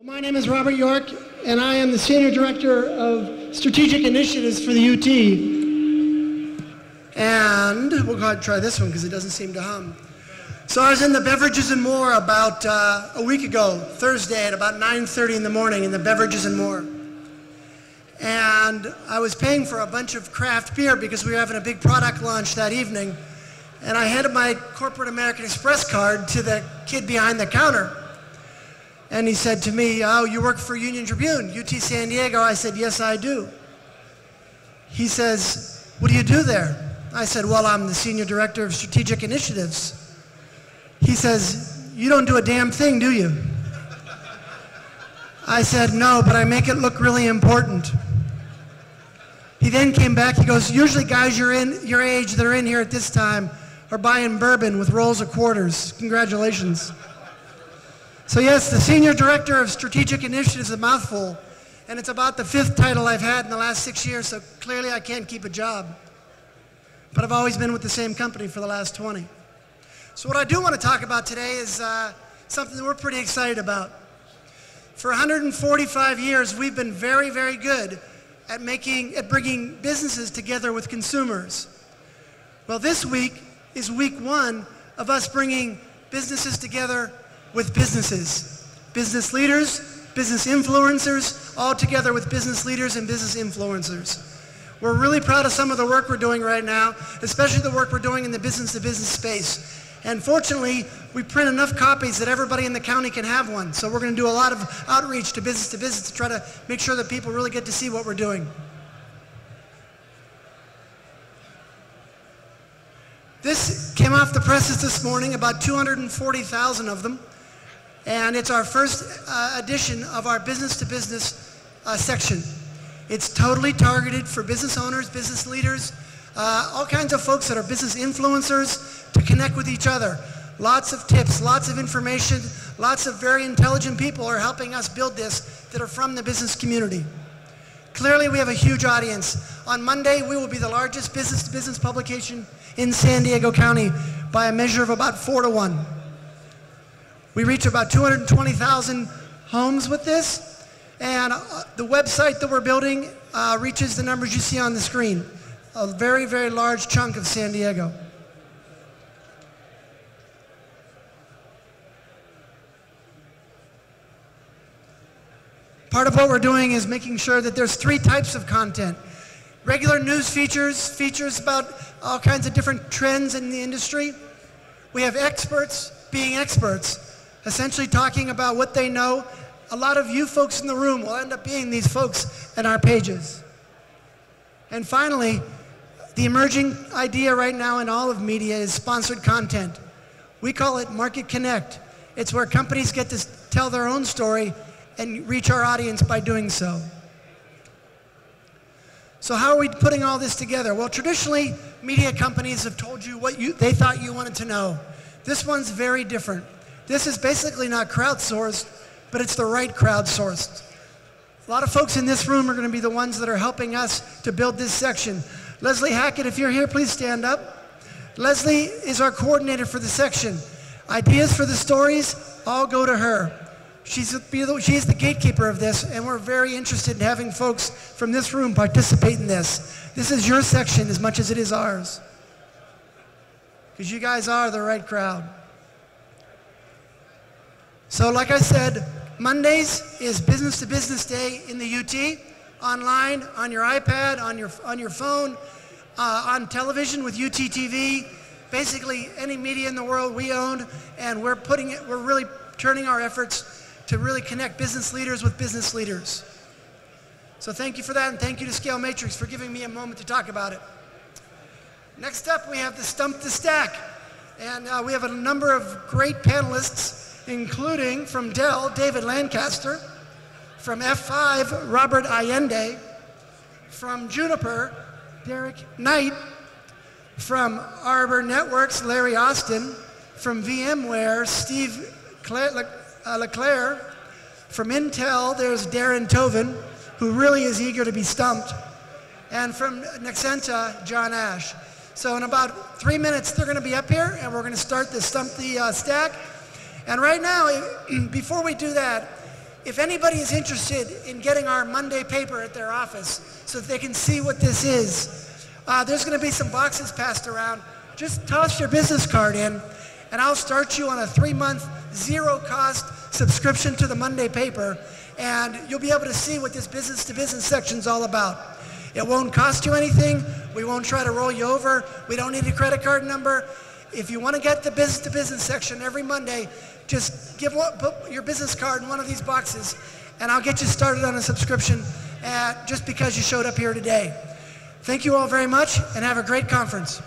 My name is Robert York, and I am the Senior Director of Strategic Initiatives for the UT. And we'll go ahead and try this one because it doesn't seem to hum. So I was in the Beverages and More about a week ago, Thursday at about 9:30 in the morning in the Beverages and More. And I was paying for a bunch of craft beer because we were having a big product launch that evening. And I handed my corporate American Express card to the kid behind the counter. And he said to me, "Oh, you work for Union Tribune, UT San Diego?" I said, "Yes, I do." He says, "What do you do there?" I said, "Well, I'm the Senior Director of Strategic Initiatives." He says, "You don't do a damn thing, do you?" I said, "No, but I make it look really important." He then came back, he goes, "Usually guys your age that are in here at this time are buying bourbon with rolls of quarters. Congratulations." So yes, the Senior Director of Strategic Initiatives is a mouthful, and it's about the 5th title I've had in the last 6 years, so clearly I can't keep a job. But I've always been with the same company for the last 20. So what I do want to talk about today is something that we're pretty excited about. For 145 years, we've been very, very good at bringing businesses together with consumers. Well, this week is week 1 of us bringing businesses together with businesses. Business leaders, business influencers, all together with business leaders and business influencers. We're really proud of some of the work we're doing right now, especially the work we're doing in the business-to-business space. And fortunately, we print enough copies that everybody in the county can have one. So we're going to do a lot of outreach to business to try to make sure that people really get to see what we're doing. This came off the presses this morning, about 240,000 of them. And it's our first edition of our business-to-business section. It's totally targeted for business owners, business leaders, all kinds of folks that are business influencers to connect with each other. Lots of tips, lots of information, lots of very intelligent people are helping us build this that are from the business community. Clearly, we have a huge audience. On Monday, we will be the largest business-to-business publication in San Diego County by a measure of about 4 to 1. We reach about 220,000 homes with this, and the website that we're building reaches the numbers you see on the screen. A very, very large chunk of San Diego. Part of what we're doing is making sure that there's 3 types of content. Regular news features about all kinds of different trends in the industry. We have experts being experts, essentially talking about what they know. A lot of you folks in the room will end up being these folks in our pages. And finally, the emerging idea right now in all of media is sponsored content. We call it Market Connect. It's where companies get to tell their own story and reach our audience by doing so. So how are we putting all this together? Well, traditionally, media companies have told you what they thought you wanted to know. This one's very different. This is basically not crowdsourced, but it's the right crowdsourced. A lot of folks in this room are going to be the ones that are helping us to build this section. Leslie Hackett, if you're here, please stand up. Leslie is our coordinator for the section. Ideas for the stories all go to her. She's the gatekeeper of this, and we're very interested in having folks from this room participate in this. This is your section as much as it is ours, because you guys are the right crowd. So like I said, Mondays is business-to-business day in the UT, online, on your iPad, on your phone, on television with UT TV, basically any media in the world we own, and we're really turning our efforts to really connect business leaders with business leaders. So thank you for that, and thank you to Scale Matrix for giving me a moment to talk about it. Next up, we have the Stump the Stack, and we have a number of great panelists, including from Dell, David Lancaster, from F5, Robert Allende, from Juniper, Derek Knight, from Arbor Networks, Larry Austin, from VMware, Steve Leclerc, from Intel, there's Darren Tovin, who really is eager to be stumped, and from Nexenta, John Ash. So in about 3 minutes, they're going to be up here, and we're going to start the Stump the Stack. And right now, before we do that, if anybody is interested in getting our Monday paper at their office so that they can see what this is, there's going to be some boxes passed around. Just toss your business card in, and I'll start you on a 3-month, zero-cost subscription to the Monday paper, and you'll be able to see what this business-to-business section is all about. It won't cost you anything. We won't try to roll you over. We don't need a credit card number. If you want to get the business-to-business section every Monday, just put your business card in one of these boxes, and I'll get you started on a subscription just because you showed up here today. Thank you all very much, and have a great conference.